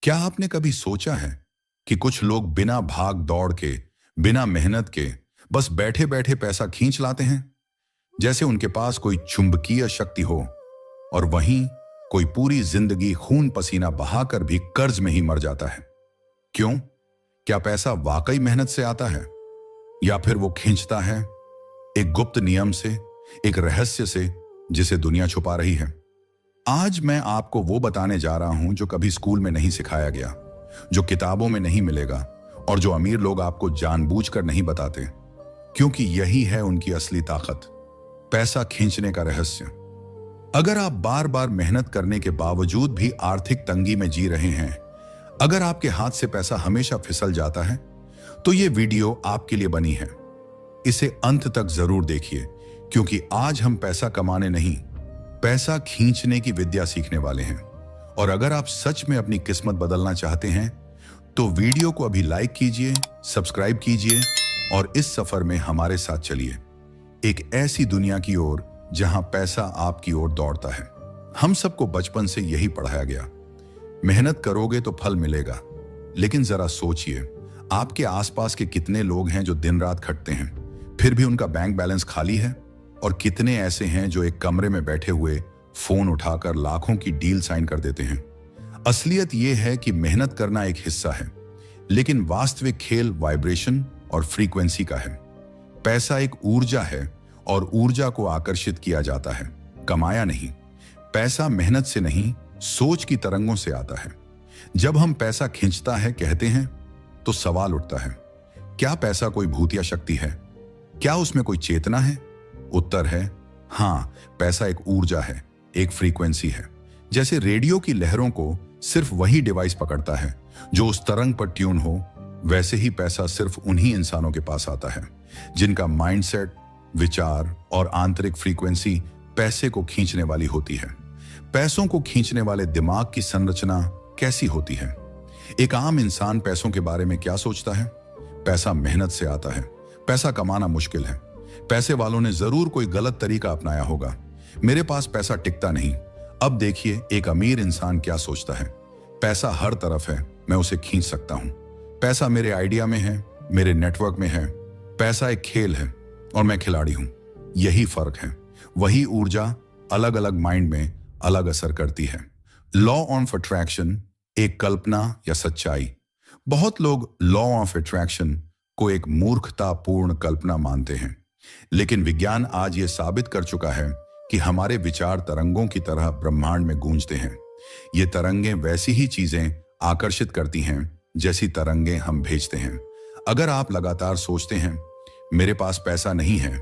क्या आपने कभी सोचा है कि कुछ लोग बिना भाग दौड़ के, बिना मेहनत के, बस बैठे बैठे पैसा खींच लाते हैं? जैसे उनके पास कोई चुंबकीय शक्ति हो। और वहीं कोई पूरी जिंदगी खून पसीना बहाकर भी कर्ज में ही मर जाता है। क्यों? क्या पैसा वाकई मेहनत से आता है, या फिर वो खींचता है एक गुप्त नियम से, एक रहस्य से जिसे दुनिया छुपा रही है? आज मैं आपको वो बताने जा रहा हूं जो कभी स्कूल में नहीं सिखाया गया, जो किताबों में नहीं मिलेगा, और जो अमीर लोग आपको जानबूझकर नहीं बताते, क्योंकि यही है उनकी असली ताकत, पैसा खींचने का रहस्य। अगर आप बार बार मेहनत करने के बावजूद भी आर्थिक तंगी में जी रहे हैं, अगर आपके हाथ से पैसा हमेशा फिसल जाता है, तो ये वीडियो आपके लिए बनी है। इसे अंत तक जरूर देखिए, क्योंकि आज हम पैसा कमाने नहीं, पैसा खींचने की विद्या सीखने वाले हैं। और अगर आप सच में अपनी किस्मत बदलना चाहते हैं, तो वीडियो को अभी लाइक कीजिए, सब्सक्राइब कीजिए और इस सफर में हमारे साथ चलिए, एक ऐसी दुनिया की ओर जहां पैसा आपकी ओर दौड़ता है। हम सबको बचपन से यही पढ़ाया गया, मेहनत करोगे तो फल मिलेगा। लेकिन जरा सोचिए, आपके आसपास के कितने लोग हैं जो दिन रात खटते हैं, फिर भी उनका बैंक बैलेंस खाली है? और कितने ऐसे हैं जो एक कमरे में बैठे हुए फोन उठाकर लाखों की डील साइन कर देते हैं? असलियत यह है कि मेहनत करना एक हिस्सा है, लेकिन वास्तविक खेल वाइब्रेशन और फ्रीक्वेंसी का है। पैसा एक ऊर्जा है, और ऊर्जा को आकर्षित किया जाता है, कमाया नहीं। पैसा मेहनत से नहीं, सोच की तरंगों से आता है। जब हम पैसा खींचता है कहते हैं, तो सवाल उठता है, क्या पैसा कोई भूतिया शक्ति है? क्या उसमें कोई चेतना है? उत्तर है हां, पैसा एक ऊर्जा है, एक फ्रीक्वेंसी है। जैसे रेडियो की लहरों को सिर्फ वही डिवाइस पकड़ता है जो उस तरंग पर ट्यून हो, वैसे ही पैसा सिर्फ उन्हीं इंसानों के पास आता है जिनका माइंडसेट, विचार और आंतरिक फ्रीक्वेंसी पैसे को खींचने वाली होती है। पैसों को खींचने वाले दिमाग की संरचना कैसी होती है? एक आम इंसान पैसों के बारे में क्या सोचता है? पैसा मेहनत से आता है, पैसा कमाना मुश्किल है, पैसे वालों ने जरूर कोई गलत तरीका अपनाया होगा, मेरे पास पैसा टिकता नहीं। अब देखिए एक अमीर इंसान क्या सोचता है, पैसा हर तरफ है, मैं उसे खींच सकता हूं। पैसा मेरे आइडिया में है, मेरे नेटवर्क में है। पैसा एक खेल है और मैं खिलाड़ी हूं। यही फर्क है। वही ऊर्जा अलग अलग माइंड में अलग असर करती है। लॉ ऑफ अट्रैक्शन एक कल्पना या सच्चाई? बहुत लोग लॉ ऑफ अट्रैक्शन को एक मूर्खतापूर्ण कल्पना मानते हैं, लेकिन विज्ञान आज यह साबित कर चुका है कि हमारे विचार तरंगों की तरह ब्रह्मांड में गूंजते हैं। ये तरंगें वैसी ही चीजें आकर्षित करती हैं जैसी तरंगें हम भेजते हैं। अगर आप लगातार सोचते हैं मेरे पास पैसा नहीं है,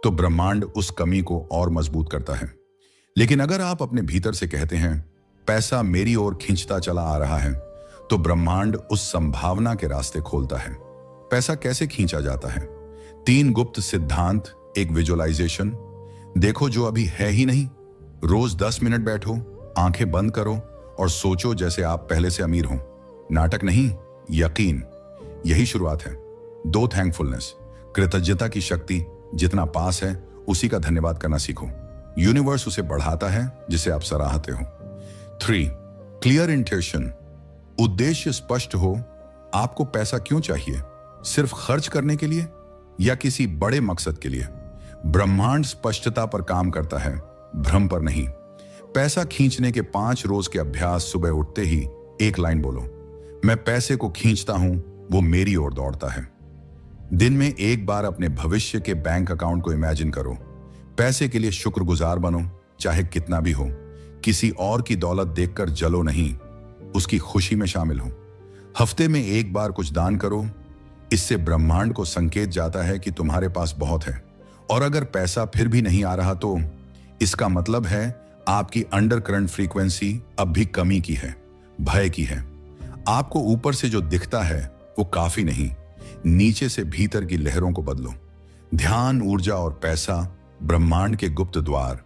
तो ब्रह्मांड उस कमी को और मजबूत करता है। लेकिन अगर आप अपने भीतर से कहते हैं पैसा मेरी ओर खींचता चला आ रहा है, तो ब्रह्मांड उस संभावना के रास्ते खोलता है। पैसा कैसे खींचा जाता है? 3 गुप्त सिद्धांत, एक विजुअलाइजेशन। देखो जो अभी है ही नहीं। रोज 10 मिनट बैठो, आंखें बंद करो और सोचो जैसे आप पहले से अमीर हो। नाटक नहीं, यकीन। यही शुरुआत है। 2 थैंकफुलनेस, कृतज्ञता की शक्ति। जितना पास है उसी का धन्यवाद करना सीखो। यूनिवर्स उसे बढ़ाता है जिसे आप सराहते हो। 3 क्लियर इंटेंशन, उद्देश्य स्पष्ट हो। आपको पैसा क्यों चाहिए? सिर्फ खर्च करने के लिए या किसी बड़े मकसद के लिए? ब्रह्मांड स्पष्टता पर काम करता है, भ्रम पर नहीं। पैसा खींचने के 5 रोज के अभ्यास। सुबह उठते ही एक लाइन बोलो, मैं पैसे को खींचता हूं, वो मेरी ओर दौड़ता है। दिन में एक बार अपने भविष्य के बैंक अकाउंट को इमेजिन करो। पैसे के लिए शुक्रगुजार बनो, चाहे कितना भी हो। किसी और की दौलत देखकर जलो नहीं, उसकी खुशी में शामिल हो। हफ्ते में एक बार कुछ दान करो। इससे ब्रह्मांड को संकेत जाता है कि तुम्हारे पास बहुत है। और अगर पैसा फिर भी नहीं आ रहा, तो इसका मतलब है आपकी अंडर करंट फ्रीक्वेंसी अब भी कमी की है, भय की है। आपको ऊपर से जो दिखता है वो काफी नहीं, नीचे से भीतर की लहरों को बदलो। ध्यान, ऊर्जा और पैसा, ब्रह्मांड के गुप्त द्वार।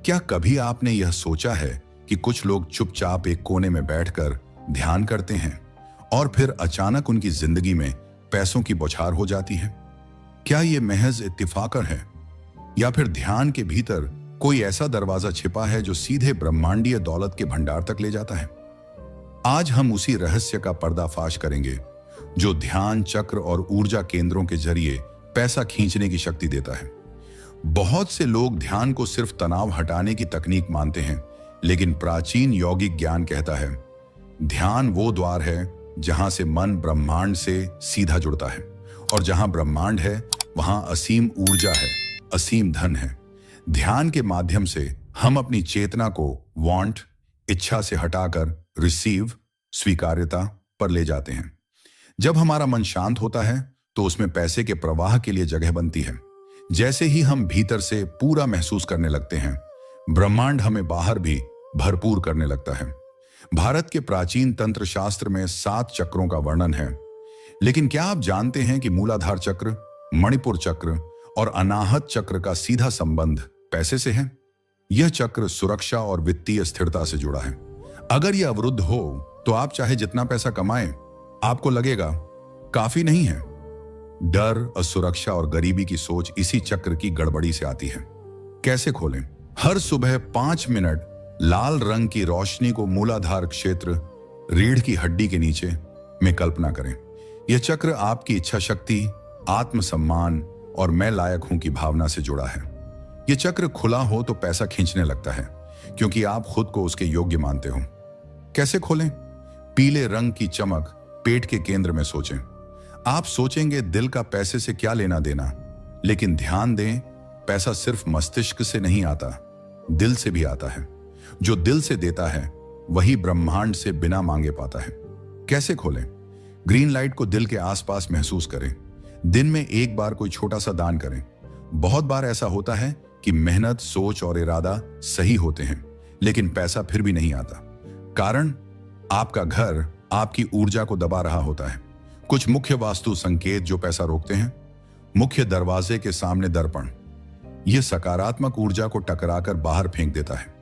क्या कभी आपने यह सोचा है कि कुछ लोग चुपचाप एक कोने में बैठकर ध्यान करते हैं और फिर अचानक उनकी जिंदगी में पैसों की बौछार हो जाती है? क्या यह महज इत्तिफाक है, या फिर ध्यान के भीतर कोई ऐसा दरवाजा छिपा है जो सीधे ब्रह्मांडीय दौलत के भंडार तक ले जाता है? आज हम उसी रहस्य का पर्दाफाश करेंगे जो ध्यान चक्र और ऊर्जा केंद्रों के जरिए पैसा खींचने की शक्ति देता है। बहुत से लोग ध्यान को सिर्फ तनाव हटाने की तकनीक मानते हैं, लेकिन प्राचीन यौगिक ज्ञान कहता है ध्यान वो द्वार है जहां से मन ब्रह्मांड से सीधा जुड़ता है, और जहां ब्रह्मांड है वहां असीम ऊर्जा है, असीम धन है। ध्यान के माध्यम से हम अपनी चेतना को वांट, इच्छा से हटाकर रिसीव, स्वीकार्यता पर ले जाते हैं। जब हमारा मन शांत होता है तो उसमें पैसे के प्रवाह के लिए जगह बनती है। जैसे ही हम भीतर से पूरा महसूस करने लगते हैं, ब्रह्मांड हमें बाहर भी भरपूर करने लगता है। भारत के प्राचीन तंत्र शास्त्र में 7 चक्रों का वर्णन है, लेकिन क्या आप जानते हैं कि मूलाधार चक्र, मणिपुर चक्र और अनाहत चक्र का सीधा संबंध पैसे से है? यह चक्र सुरक्षा और वित्तीय स्थिरता से जुड़ा है। अगर यह अवरुद्ध हो तो आप चाहे जितना पैसा कमाएं, आपको लगेगा काफी नहीं है। डर, असुरक्षा और गरीबी की सोच इसी चक्र की गड़बड़ी से आती है। कैसे खोलें? हर सुबह 5 मिनट लाल रंग की रोशनी को मूलाधार क्षेत्र, रीढ़ की हड्डी के नीचे में कल्पना करें। यह चक्र आपकी इच्छा शक्ति, आत्मसम्मान और मैं लायक हूं की भावना से जुड़ा है। यह चक्र खुला हो तो पैसा खींचने लगता है, क्योंकि आप खुद को उसके योग्य मानते हो। कैसे खोलें? पीले रंग की चमक पेट के केंद्र में सोचें। आप सोचेंगे दिल का पैसे से क्या लेना देना, लेकिन ध्यान दें, पैसा सिर्फ मस्तिष्क से नहीं आता, दिल से भी आता है। जो दिल से देता है वही ब्रह्मांड से बिना मांगे पाता है। कैसे खोलें? ग्रीन लाइट को दिल के आसपास महसूस करें। दिन में एक बार कोई छोटा सा दान करें। बहुत बार ऐसा होता है कि मेहनत, सोच और इरादा सही होते हैं, लेकिन पैसा फिर भी नहीं आता। कारण आपका घर आपकी ऊर्जा को दबा रहा होता है। कुछ मुख्य वास्तु संकेत जो पैसा रोकते हैं। मुख्य दरवाजे के सामने दर्पण, यह सकारात्मक ऊर्जा को टकराकर बाहर फेंक देता है।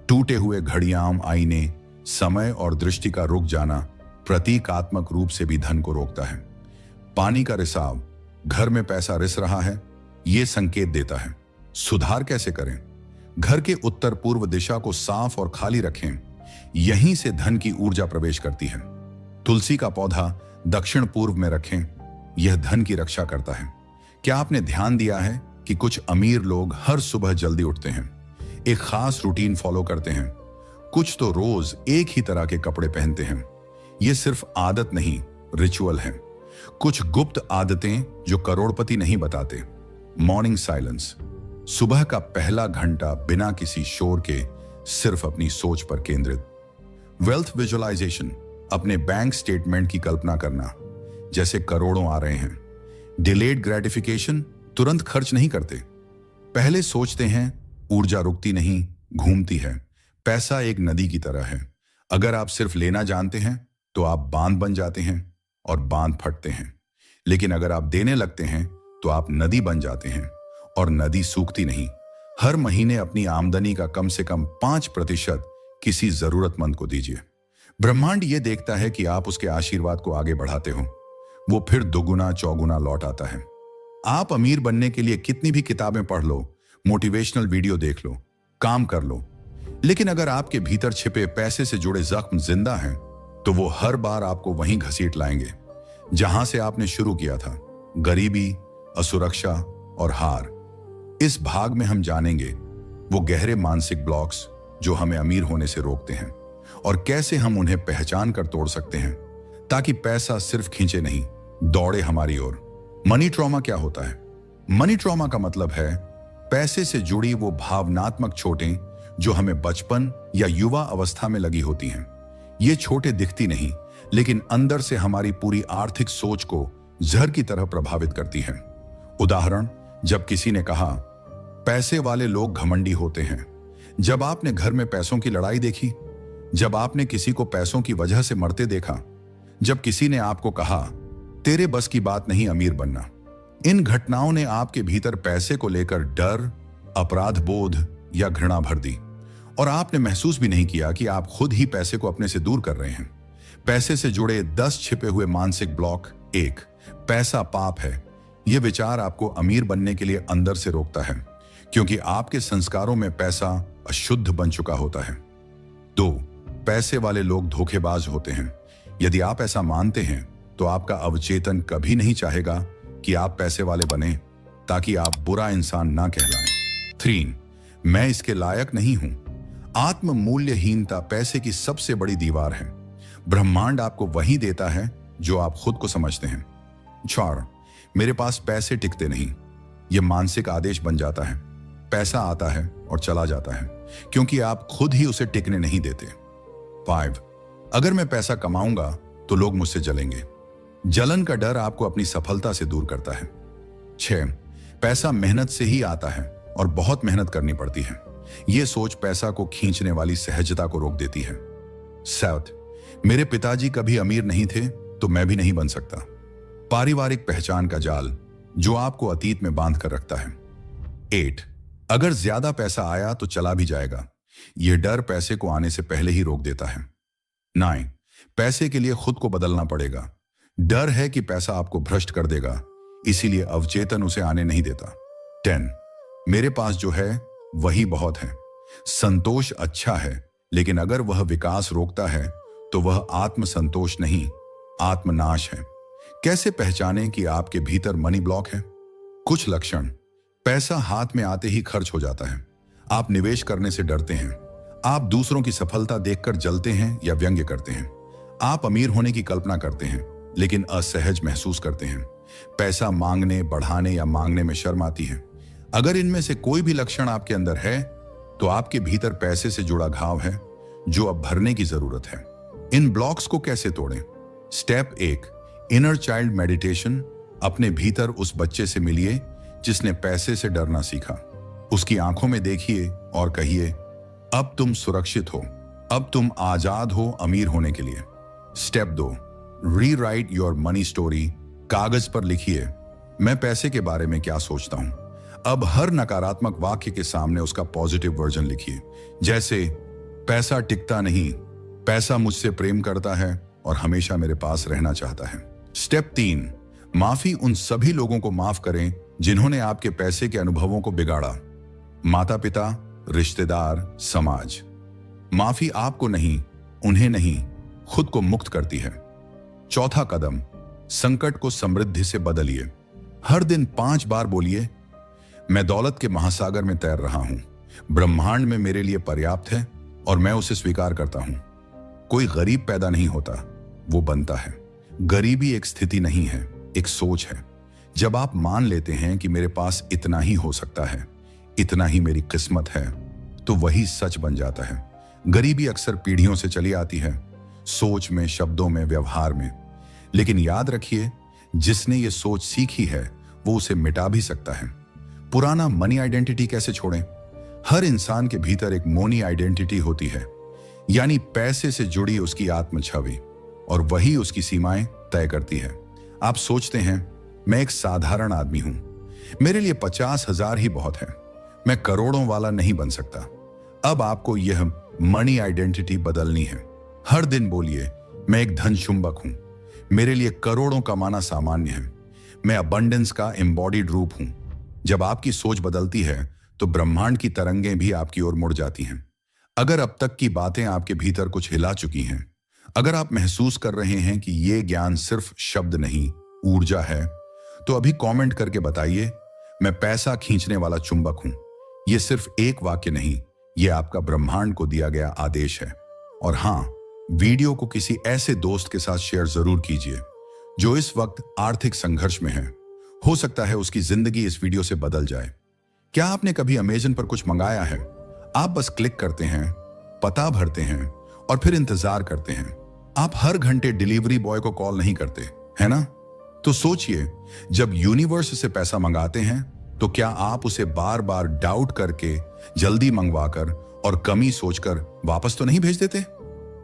टूटे हुए घड़ियां, आईने, समय और दृष्टि का रुक जाना प्रतीकात्मक रूप से भी धन को रोकता है। पानी का रिसाव, घर में पैसा रिस रहा है, यह संकेत देता है। सुधार कैसे करें? घर के उत्तर पूर्व दिशा को साफ और खाली रखें, यहीं से धन की ऊर्जा प्रवेश करती है। तुलसी का पौधा दक्षिण पूर्व में रखें, यह धन की रक्षा करता है। क्या आपने ध्यान दिया है कि कुछ अमीर लोग हर सुबह जल्दी उठते हैं, एक खास रूटीन फॉलो करते हैं, कुछ तो रोज एक ही तरह के कपड़े पहनते हैं। यह सिर्फ आदत नहीं, रिचुअल है। कुछ गुप्त आदतें जो करोड़पति नहीं बताते। मॉर्निंग साइलेंस, सुबह का पहला घंटा बिना किसी शोर के सिर्फ अपनी सोच पर केंद्रित। वेल्थ विजुअलाइजेशन, अपने बैंक स्टेटमेंट की कल्पना करना जैसे करोड़ों आ रहे हैं। डिलेड ग्रेटिफिकेशन, तुरंत खर्च नहीं करते, पहले सोचते हैं। ऊर्जा रुकती नहीं, घूमती है। पैसा एक नदी की तरह है, अगर आप सिर्फ लेना जानते हैं तो आप बांध बन जाते हैं और बांध फटते हैं, लेकिन अगर आप देने लगते हैं तो आप नदी बन जाते हैं और नदी सूखती नहीं। हर महीने अपनी आमदनी का कम से कम 5% किसी जरूरतमंद को दीजिए। ब्रह्मांड ये देखता है कि आप उसके आशीर्वाद को आगे बढ़ाते हो, वो फिर दोगुना चौगुना लौट आता है। आप अमीर बनने के लिए कितनी भी किताबें पढ़ लो, मोटिवेशनल वीडियो देख लो, काम कर लो, लेकिन अगर आपके भीतर छिपे पैसे से जुड़े जख्म जिंदा हैं, तो वो हर बार आपको वहीं घसीट लाएंगे जहां से आपने शुरू किया था। गरीबी, असुरक्षा और हार। इस भाग में हम जानेंगे वो गहरे मानसिक ब्लॉक्स जो हमें अमीर होने से रोकते हैं और कैसे हम उन्हें पहचान कर तोड़ सकते हैं, ताकि पैसा सिर्फ खींचे नहीं, दौड़े हमारी ओर। मनी ट्रॉमा क्या होता है? मनी ट्रॉमा का मतलब है पैसे से जुड़ी वो भावनात्मक चोटें जो हमें बचपन या युवा अवस्था में लगी होती हैं। ये चोटें दिखती नहीं, लेकिन अंदर से हमारी पूरी आर्थिक सोच को जहर की तरह प्रभावित करती हैं। उदाहरण, जब किसी ने कहा पैसे वाले लोग घमंडी होते हैं, जब आपने घर में पैसों की लड़ाई देखी, जब आपने किसी को पैसों की वजह से मरते देखा, जब किसी ने आपको कहा तेरे बस की बात नहीं अमीर बनना। इन घटनाओं ने आपके भीतर पैसे को लेकर डर, अपराध बोध या घृणा भर दी, और आपने महसूस भी नहीं किया कि आप खुद ही पैसे को अपने से दूर कर रहे हैं। पैसे से जुड़े 10 छिपे हुए मानसिक ब्लॉक। 1, पैसा पाप है। यह विचार आपको अमीर बनने के लिए अंदर से रोकता है, क्योंकि आपके संस्कारों में पैसा अशुद्ध बन चुका होता है। 2, पैसे वाले लोग धोखेबाज होते हैं। यदि आप ऐसा मानते हैं तो आपका अवचेतन कभी नहीं चाहेगा कि आप पैसे वाले बने, ताकि आप बुरा इंसान ना कहलाएं। 3. मैं इसके लायक नहीं हूं। आत्म मूल्यहीनता पैसे की सबसे बड़ी दीवार है। ब्रह्मांड आपको वही देता है जो आप खुद को समझते हैं। 4. मेरे पास पैसे टिकते नहीं। यह मानसिक आदेश बन जाता है। पैसा आता है और चला जाता है, क्योंकि आप खुद ही उसे टिकने नहीं देते। 5. अगर मैं पैसा कमाऊंगा तो लोग मुझसे जलेंगे। जलन का डर आपको अपनी सफलता से दूर करता है। 6. पैसा मेहनत से ही आता है और बहुत मेहनत करनी पड़ती है। यह सोच पैसा को खींचने वाली सहजता को रोक देती है। 7. मेरे पिताजी कभी अमीर नहीं थे तो मैं भी नहीं बन सकता। पारिवारिक पहचान का जाल जो आपको अतीत में बांध कर रखता है। 8. अगर ज्यादा पैसा आया तो चला भी जाएगा। यह डर पैसे को आने से पहले ही रोक देता है। 9. पैसे के लिए खुद को बदलना पड़ेगा। डर है कि पैसा आपको भ्रष्ट कर देगा, इसीलिए अवचेतन उसे आने नहीं देता। 10. मेरे पास जो है वही बहुत है। संतोष अच्छा है, लेकिन अगर वह विकास रोकता है तो वह आत्मसंतोष नहीं, आत्मनाश है। कैसे पहचानें कि आपके भीतर मनी ब्लॉक है? कुछ लक्षण। पैसा हाथ में आते ही खर्च हो जाता है। आप निवेश करने से डरते हैं। आप दूसरों की सफलता देखकर जलते हैं या व्यंग्य करते हैं। आप अमीर होने की कल्पना करते हैं, लेकिन असहज महसूस करते हैं। पैसा मांगने, बढ़ाने या मांगने में शर्म आती है। अगर इनमें से कोई भी लक्षण आपके अंदर है, तो आपके भीतर पैसे से जुड़ा घाव है जो अब भरने की जरूरत है। इन ब्लॉक्स को कैसे तोड़ें? Step 1, inner child meditation. अपने भीतर उस बच्चे से मिलिए जिसने पैसे से डरना सीखा। उसकी आंखों में देखिए और कहिए, अब तुम सुरक्षित हो, अब तुम आजाद हो अमीर होने के लिए। Step 2, rewrite your money story. कागज पर लिखिए, मैं पैसे के बारे में क्या सोचता हूं। अब हर नकारात्मक वाक्य के सामने उसका पॉजिटिव वर्जन लिखिए, जैसे पैसा टिकता नहीं, पैसा मुझसे प्रेम करता है और हमेशा मेरे पास रहना चाहता है। स्टेप 3, माफी। उन सभी लोगों को माफ करें जिन्होंने आपके पैसे के अनुभवों को बिगाड़ा। माता पिता, रिश्तेदार, समाज। माफी आपको नहीं, उन्हें नहीं, खुद को मुक्त करती है। चौथा कदम, संकट को समृद्धि से बदलिए। हर दिन 5 बार बोलिए, मैं दौलत के महासागर में तैर रहा हूं। ब्रह्मांड में मेरे लिए पर्याप्त है और मैं उसे स्वीकार करता हूं। कोई गरीब पैदा नहीं होता, वो बनता है। गरीबी एक स्थिति नहीं है, एक सोच है। जब आप मान लेते हैं कि मेरे पास इतना ही हो सकता है, इतना ही मेरी किस्मत है, तो वही सच बन जाता है। गरीबी अक्सर पीढ़ियों से चली आती है, सोच में, शब्दों में, व्यवहार में। लेकिन याद रखिए, जिसने ये सोच सीखी है वो उसे मिटा भी सकता है। पुराना मनी आइडेंटिटी कैसे छोड़ें? हर इंसान के भीतर एक मोनी आइडेंटिटी होती है, यानी पैसे से जुड़ी उसकी आत्म छवि, और वही उसकी सीमाएं तय करती है। आप सोचते हैं, मैं एक साधारण आदमी हूं, मेरे लिए 50,000 ही बहुत है, मैं करोड़ों वाला नहीं बन सकता। अब आपको यह मनी आइडेंटिटी बदलनी है। हर दिन बोलिए, मैं एक धन शुंबक हूं, मेरे लिए करोड़ों कमाना सामान्य है, मैं अबंडेंस का एम्बॉडीड रूप हूं। जब आपकी सोच बदलती है तो ब्रह्मांड की तरंगें भी आपकी ओर मुड़ जाती हैं। अगर अब तक की बातें आपके भीतर कुछ हिला चुकी हैं, अगर आप महसूस कर रहे हैं कि ये ज्ञान सिर्फ शब्द नहीं, ऊर्जा है, तो अभी कमेंट करके बताइए, मैं पैसा खींचने वाला चुंबक हूं। यह सिर्फ एक वाक्य नहीं, यह आपका ब्रह्मांड को दिया गया आदेश है। और हां, वीडियो को किसी ऐसे दोस्त के साथ शेयर जरूर कीजिए जो इस वक्त आर्थिक संघर्ष में है। हो सकता है उसकी जिंदगी इस वीडियो से बदल जाए। क्या आपने कभी अमेज़न पर कुछ मंगाया है? आप बस क्लिक करते हैं, पता भरते हैं और फिर इंतजार करते हैं। आप हर घंटे डिलीवरी बॉय को कॉल नहीं करते, है ना? तो सोचिए, जब यूनिवर्स से पैसा मंगाते हैं तो क्या आप उसे बार बार डाउट करके, जल्दी मंगवाकर और कमी सोचकर वापस तो नहीं भेज देते?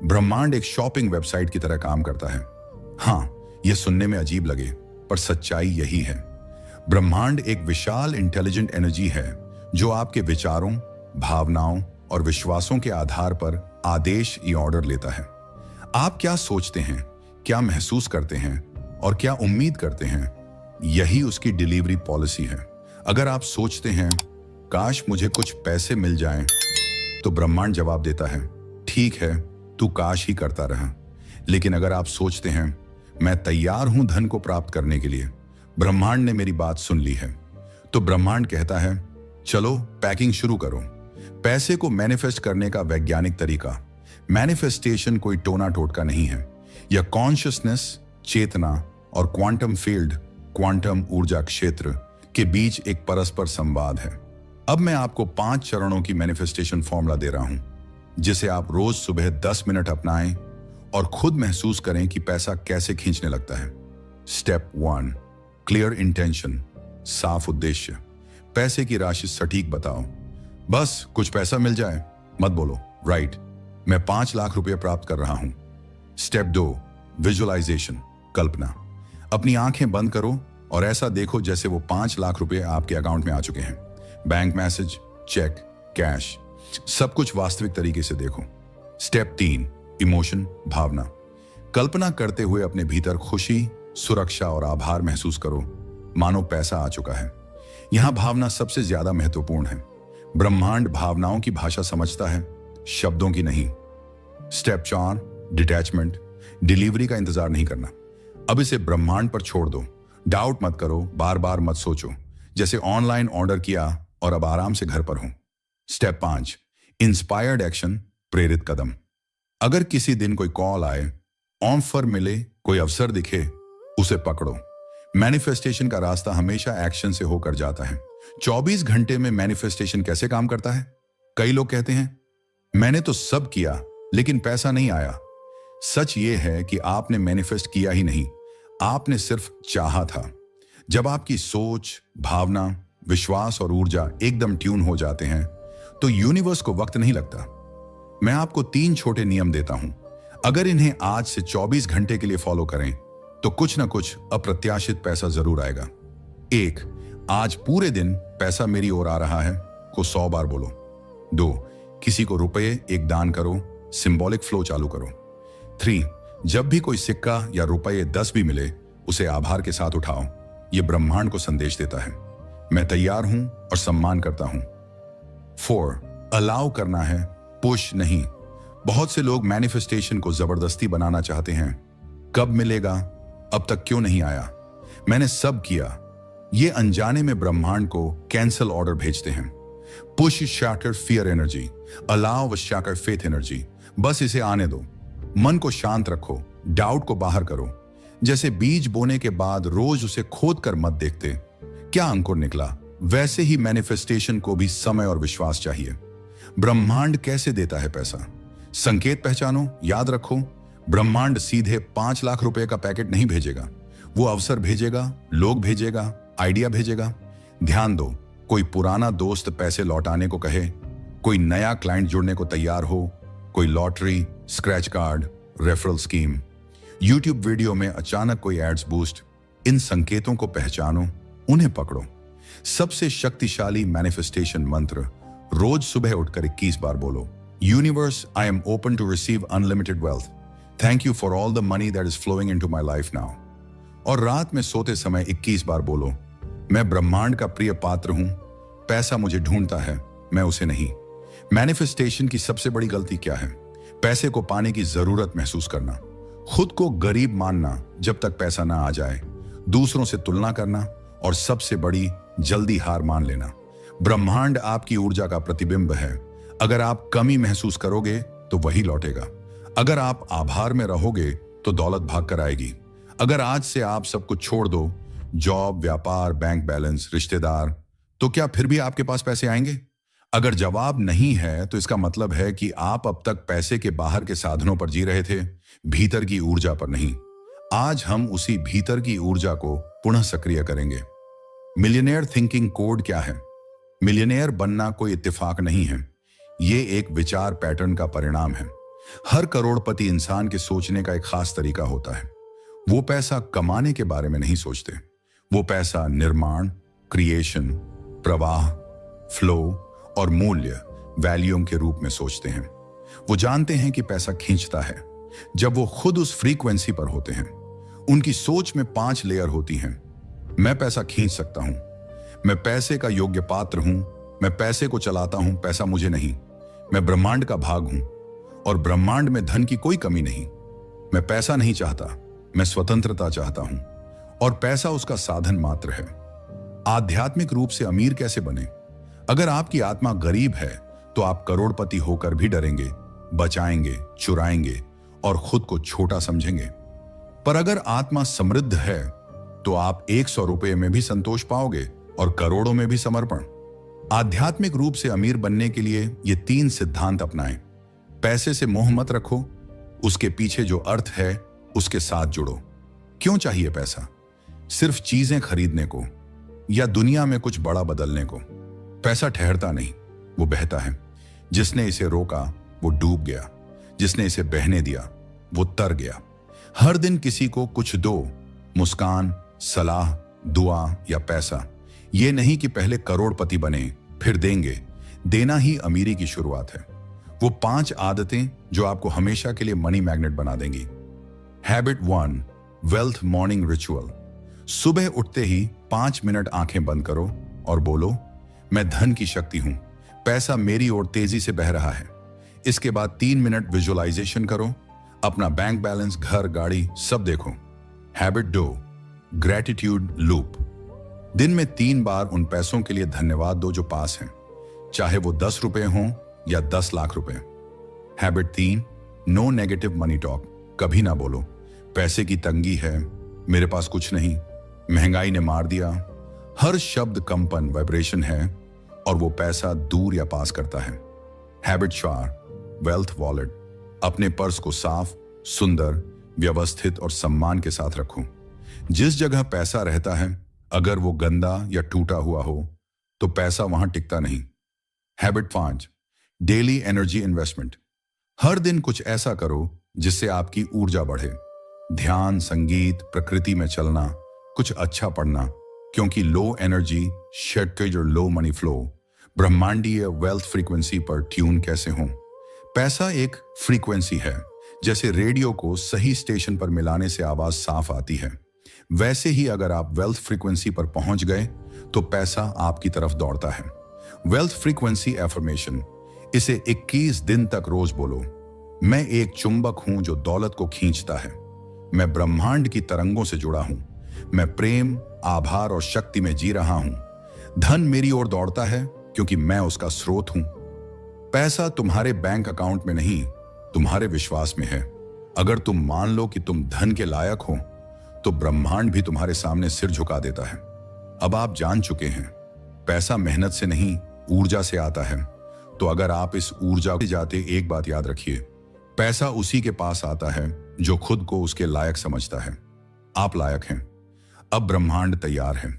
ब्रह्मांड एक शॉपिंग वेबसाइट की तरह काम करता है। हां, यह सुनने में अजीब लगे, पर सच्चाई यही है। ब्रह्मांड एक विशाल इंटेलिजेंट एनर्जी है जो आपके विचारों, भावनाओं और विश्वासों के आधार पर आदेश या ऑर्डर लेता है। आप क्या सोचते हैं, क्या महसूस करते हैं और क्या उम्मीद करते हैं, यही उसकी डिलीवरी पॉलिसी है। अगर आप सोचते हैं, काश मुझे कुछ पैसे मिल जाएं, तो ब्रह्मांड जवाब देता है, ठीक है, तू काश ही करता रहा। लेकिन अगर आप सोचते हैं मैं तैयार हूं धन को प्राप्त करने के लिए, ब्रह्मांड ने मेरी बात सुन ली है, तो ब्रह्मांड कहता है चलो पैकिंग शुरू करो। पैसे को मैनिफेस्ट करने का वैज्ञानिक तरीका, मैनिफेस्टेशन कोई टोना टोटका नहीं है। यह कॉन्शियसनेस, चेतना और क्वांटम फील्ड, क्वांटम ऊर्जा क्षेत्र के बीच एक परस्पर संवाद है। अब मैं आपको 5 चरणों की मैनिफेस्टेशन फॉर्मूला दे रहा हूं, जिसे आप रोज सुबह 10 मिनट अपनाएं और खुद महसूस करें कि पैसा कैसे खींचने लगता है। स्टेप 1, क्लियर इंटेंशन, साफ उद्देश्य। पैसे की राशि सटीक बताओ, बस कुछ पैसा मिल जाए, मत बोलो राइट मैं 5 लाख रुपए प्राप्त कर रहा हूं। स्टेप 2, विजुअलाइजेशन, कल्पना। अपनी आंखें बंद करो और ऐसा देखो जैसे वो 5 लाख रुपए आपके अकाउंट में आ चुके हैं। बैंक मैसेज, चेक, कैश, सब कुछ वास्तविक तरीके से देखो। स्टेप 3, इमोशन, भावना। कल्पना करते हुए अपने भीतर खुशी, सुरक्षा और आभार महसूस करो, मानो पैसा आ चुका है। यहां भावना सबसे ज्यादा महत्वपूर्ण है। ब्रह्मांड भावनाओं की भाषा समझता है, शब्दों की नहीं। स्टेप 4, डिटैचमेंट, डिलीवरी का इंतजार नहीं करना। अब इसे ब्रह्मांड पर छोड़ दो। डाउट मत करो, बार बार मत सोचो, जैसे ऑनलाइन ऑर्डर किया और अब आराम से घर पर हो। स्टेप 5, इंस्पायर्ड एक्शन, प्रेरित कदम। अगर किसी दिन कोई कॉल आए, ऑफर मिले, कोई अवसर दिखे, उसे पकड़ो। मैनिफेस्टेशन का रास्ता हमेशा एक्शन से होकर जाता है। 24 घंटे में मैनिफेस्टेशन कैसे काम करता है? कई लोग कहते हैं मैंने तो सब किया लेकिन पैसा नहीं आया। सच यह है कि आपने मैनिफेस्ट किया ही नहीं, आपने सिर्फ चाहा था। जब आपकी सोच, भावना, विश्वास और ऊर्जा एकदम ट्यून हो जाते हैं तो यूनिवर्स को वक्त नहीं लगता। मैं आपको 3 छोटे नियम देता हूं, अगर इन्हें आज से 24 घंटे के लिए फॉलो करें तो कुछ ना कुछ अप्रत्याशित पैसा जरूर आएगा। 1, आज पूरे दिन पैसा मेरी ओर आ रहा है को 100 बार बोलो। 2, किसी को रुपए एक दान करो, सिंबॉलिक फ्लो चालू करो। 3, जब भी कोई सिक्का या रुपए 10 भी मिले उसे आभार के साथ उठाओ। यह ब्रह्मांड को संदेश देता है मैं तैयार हूं और सम्मान करता हूं। 4, अलाउ करना है, पुश नहीं। बहुत से लोग मैनिफेस्टेशन को जबरदस्ती बनाना चाहते हैं। कब मिलेगा, अब तक क्यों नहीं आया, मैंने सब किया। ये अनजाने में ब्रह्मांड को कैंसल ऑर्डर भेजते हैं। Push shatter fear energy, allow व शैटर फेथ एनर्जी। बस इसे आने दो, मन को शांत रखो, डाउट को बाहर करो। जैसे बीज बोने के बाद रोज उसे खोद कर मत देखते क्या अंकुर निकला, वैसे ही मैनिफेस्टेशन को भी समय और विश्वास चाहिए। ब्रह्मांड कैसे देता है पैसा? संकेत पहचानो, याद रखो, ब्रह्मांड सीधे 5 लाख रुपए का पैकेट नहीं भेजेगा। वो अवसर भेजेगा, लोग भेजेगा, आइडिया भेजेगा। ध्यान दो, कोई पुराना दोस्त पैसे लौटाने को कहे, कोई नया क्लाइंट जुड़ने को तैयार हो, कोई lottery, scratch card, referral scheme, YouTube video में अचानक कोई एड्स बूस्ट। इन संकेतों को पहचानो, उन्हें पकड़ो। सबसे शक्तिशाली मैनिफेस्टेशन मंत्र, रोज सुबह उठकर 21 बार बोलो, universe, I am open to receive unlimited wealth, thank you for all the money that is flowing into my life now. और रात में सोते समय 21 बार बोलो, मैं ब्रह्मांड का प्रिय पात्र हूं, पैसा मुझे ढूंढता है, मैं उसे नहीं। मैनिफेस्टेशन की सबसे बड़ी गलती क्या है? पैसे को पाने की जरूरत महसूस करना, खुद को गरीब मानना जब तक पैसा ना आ जाए, दूसरों से तुलना करना और सबसे बड़ी, जल्दी हार मान लेना। ब्रह्मांड आपकी ऊर्जा का प्रतिबिंब है। अगर आप कमी महसूस करोगे तो वही लौटेगा। अगर आप आभार में रहोगे तो दौलत भाग कर आएगी। अगर आज से आप सब कुछ छोड़ दो, जॉब, व्यापार, बैंक बैलेंस, रिश्तेदार, तो क्या फिर भी आपके पास पैसे आएंगे? अगर जवाब नहीं है तो इसका मतलब है कि आप अब तक पैसे के बाहर के साधनों पर जी रहे थे, भीतर की ऊर्जा पर नहीं। आज हम उसी भीतर की ऊर्जा को पुनः सक्रिय करेंगे। मिलियनेयर थिंकिंग कोड क्या है? मिलियनेयर बनना कोई इत्तेफाक नहीं है, ये एक विचार पैटर्न का परिणाम है। हर करोड़पति इंसान के सोचने का एक खास तरीका होता है। वो पैसा कमाने के बारे में नहीं सोचते, वो पैसा निर्माण, क्रिएशन, प्रवाह, फ्लो और मूल्य, वैल्यूम के रूप में सोचते हैं। वो जानते हैं कि पैसा खींचता है जब वो खुद उस फ्रीक्वेंसी पर होते हैं। उनकी सोच में 5 लेयर होती हैं। मैं पैसा खींच सकता हूं, मैं पैसे का योग्य पात्र हूं, मैं पैसे को चलाता हूं, पैसा मुझे नहीं, मैं ब्रह्मांड का भाग हूं। और ब्रह्मांड में धन की कोई कमी नहीं। मैं पैसा नहीं चाहता, मैं स्वतंत्रता चाहता हूं, और पैसा उसका साधन मात्र है। आध्यात्मिक रूप से अमीर कैसे बने? अगर आपकी आत्मा गरीब है तो आप करोड़पति होकर भी डरेंगे, बचाएंगे, चुराएंगे और खुद को छोटा समझेंगे। पर अगर आत्मा समृद्ध है तो आप 100 रुपये में भी संतोष पाओगे और करोड़ों में भी समर्पण। आध्यात्मिक रूप से अमीर बनने के लिए ये 3 सिद्धांत अपनाएं। पैसे से मोह मत रखो, उसके पीछे जो अर्थ है उसके साथ जुड़ो। क्यों चाहिए पैसा? सिर्फ चीजें खरीदने को या दुनिया में कुछ बड़ा बदलने को? पैसा ठहरता नहीं, वो बहता है। जिसने इसे रोका वो डूब गया, जिसने इसे बहने दिया वो तर गया। हर दिन किसी को कुछ दो, मुस्कान, सलाह, दुआ या पैसा। ये नहीं कि पहले करोड़पति बने फिर देंगे। देना ही अमीरी की शुरुआत है। वो 5 आदतें जो आपको हमेशा के लिए मनी मैग्नेट बना देंगी। Habit 1, wealth morning ritual. सुबह उठते ही 5 मिनट आंखें बंद करो और बोलो, मैं धन की शक्ति हूं, पैसा मेरी ओर तेजी से बह रहा है। इसके बाद 3 मिनट विजुअलाइजेशन करो, अपना बैंक बैलेंस, घर, गाड़ी सब देखो। Habit 2, gratitude loop. दिन में 3 बार उन पैसों के लिए धन्यवाद दो जो पास हैं, चाहे वो 10 रुपए हों या 10 लाख रुपए। Habit 3, no negative money talk. कभी ना बोलो, पैसे की तंगी है, मेरे पास कुछ नहीं, महंगाई ने मार दिया। हर शब्द कंपन, वाइब्रेशन है और वो पैसा दूर या पास करता है। Habit 4, wealth wallet. अपने पर्स को साफ, सुंदर, व्यवस्थित और सम्मान के साथ रखो। जिस जगह पैसा रहता है, अगर वो गंदा या टूटा हुआ हो तो पैसा वहां टिकता नहीं। Habit 5, daily energy investment. हर दिन कुछ ऐसा करो जिससे आपकी ऊर्जा बढ़े। ध्यान, संगीत, प्रकृति में चलना, कुछ अच्छा पढ़ना, क्योंकि लो एनर्जी शेड और लो मनी फ्लो। ब्रह्मांडीय वेल्थ फ्रीक्वेंसी पर ट्यून कैसे हो? पैसा एक फ्रीक्वेंसी है। जैसे रेडियो को सही स्टेशन पर मिलाने से आवाज साफ आती है, वैसे ही अगर आप वेल्थ फ्रीक्वेंसी पर पहुंच गए तो पैसा आपकी तरफ दौड़ता है। वेल्थ फ्रीक्वेंसी एफर्मेशन, इसे 21 दिन तक रोज बोलो। मैं एक चुंबक हूं जो दौलत को खींचता है। मैं ब्रह्मांड की तरंगों से जुड़ा हूं। मैं प्रेम, आभार और शक्ति में जी रहा हूं। धन मेरी ओर दौड़ता है क्योंकि मैं उसका स्रोत हूं। पैसा तुम्हारे बैंक अकाउंट में नहीं, तुम्हारे विश्वास में है। अगर तुम मान लो कि तुम धन के लायक हो तो ब्रह्मांड भी तुम्हारे सामने सिर झुका देता है। अब आप जान चुके हैं, पैसा मेहनत से नहीं, ऊर्जा से आता है। तो अगर आप इस ऊर्जा के जाते एक बात याद रखिए, पैसा उसी के पास आता है जो खुद को उसके लायक समझता है। आप लायक हैं। अब ब्रह्मांड तैयार है।